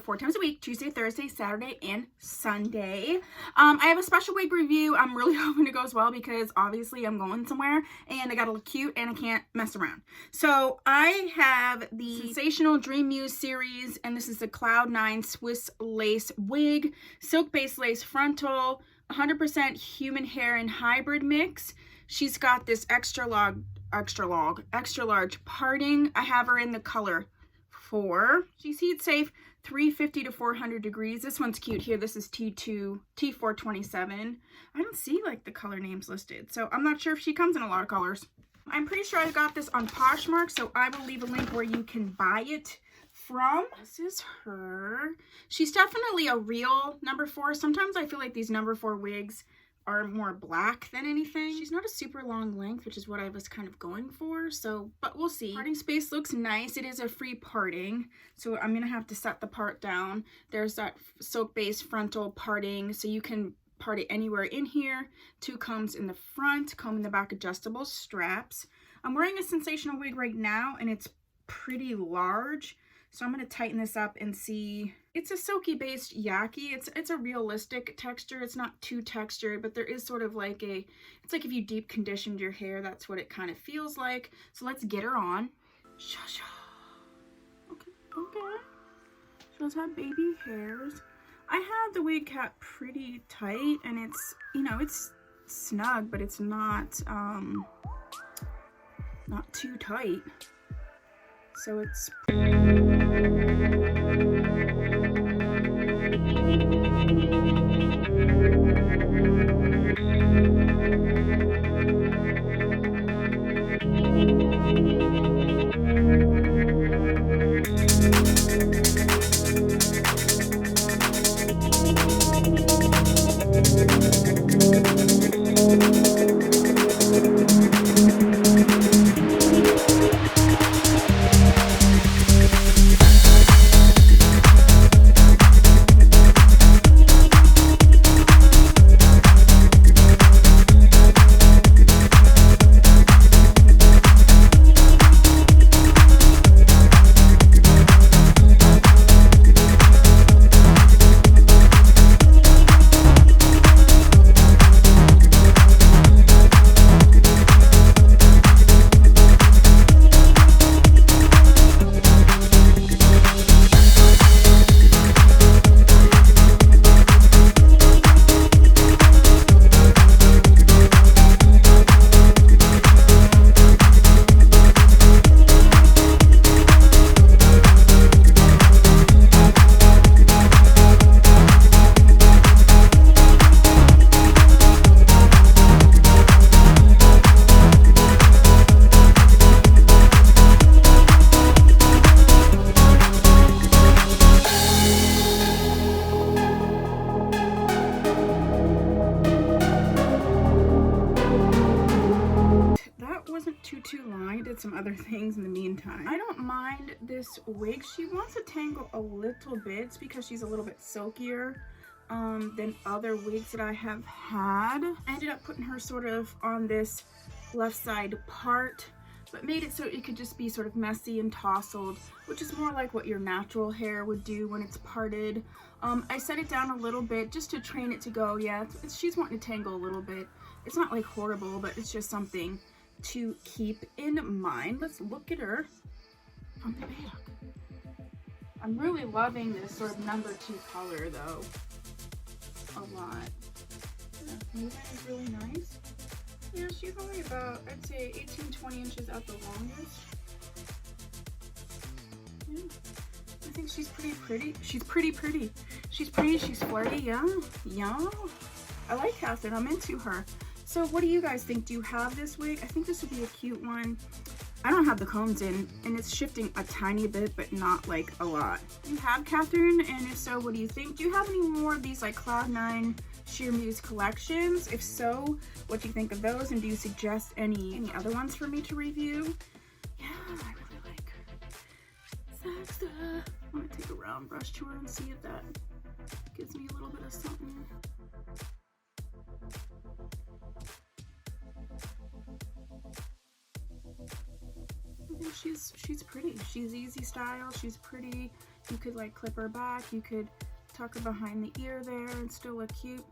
4 times a week, Tuesday, Thursday, Saturday, and Sunday. I have a special wig review. I'm really hoping it goes well because obviously I'm going somewhere and I gotta look cute and I can't mess around. So I have the Sensational Dream Muse series, and this is the Cloud 9 Swiss lace wig, silk base lace frontal, 100% human hair and hybrid mix. She's got this extra large parting. I have her in the color 4. She's heat safe, 350 to 400 degrees. This one's cute here. This is T2, T427. I don't see like the color names listed, so I'm not sure if she comes in a lot of colors. I'm pretty sure I got this on Poshmark, so I will leave a link where you can buy it from. This is her. She's definitely a real number 4. Sometimes I feel like these number 4 wigs are more black than anything. She's not a super long length, which is what I was kind of going for, so, but we'll see. Parting space looks nice. It is a free parting, so I'm gonna have to set the part down. There's that silk base frontal parting, so you can part it anywhere in here. 2 combs in the front, comb in the back, adjustable straps. I'm wearing a Sensational wig right now, and it's pretty large, so I'm gonna tighten this up and see. It's a silky based yaki. It's a realistic texture. It's not too textured, but there is sort of like a, it's like if you deep conditioned your hair, that's what it kind of feels like. So let's get her on. Shasha. Okay, okay. She does have baby hairs. I have the wig cat pretty tight, and it's, you know, it's snug, but it's not too tight. So it's too long. I did some other things in the meantime. I don't mind this wig. She wants to tangle a little bit. It's because she's a little bit silkier than other wigs that I have had. I ended up putting her sort of on this left side part, but made it so it could just be sort of messy and tousled, which is more like what your natural hair would do when it's parted. I set it down a little bit just to train it to go. Yeah, she's wanting to tangle a little bit. It's not like horrible, but it's just something to keep in mind. Let's look at her from the back. I'm really loving this sort of number 2 color though, a lot. Yeah, movement is really nice. Yeah, she's only about, I'd say 18-20 inches at the longest. Yeah, I think she's pretty pretty. She's pretty. She's pretty, she's flirty, yeah. I like Catherine, I'm into her. So what do you guys think? Do you have this wig? I think this would be a cute one. I don't have the combs in, and it's shifting a tiny bit, but not like a lot. Do you have Catherine? And if so, what do you think? Do you have any more of these like Cloud 9 Sheer Muse collections? If so, what do you think of those? And do you suggest any other ones for me to review? Yeah, I really like her. I'm gonna take a round brush to her and see if that gives me a little bit of something. I think she's pretty. She's easy style. She's pretty. You could like clip her back. You could tuck her behind the ear there and still look cute.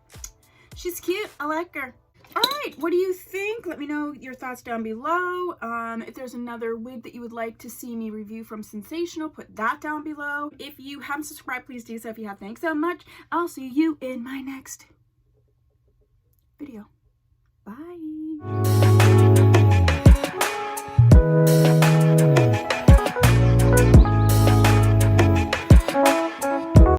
She's cute. I like her. All right, what do you think? Let me know your thoughts down below. If there's another wig that you would like to see me review from Sensational, put that down below. If you haven't subscribed, please do so. If you have, thanks so much. I'll see you in my next video. Bye.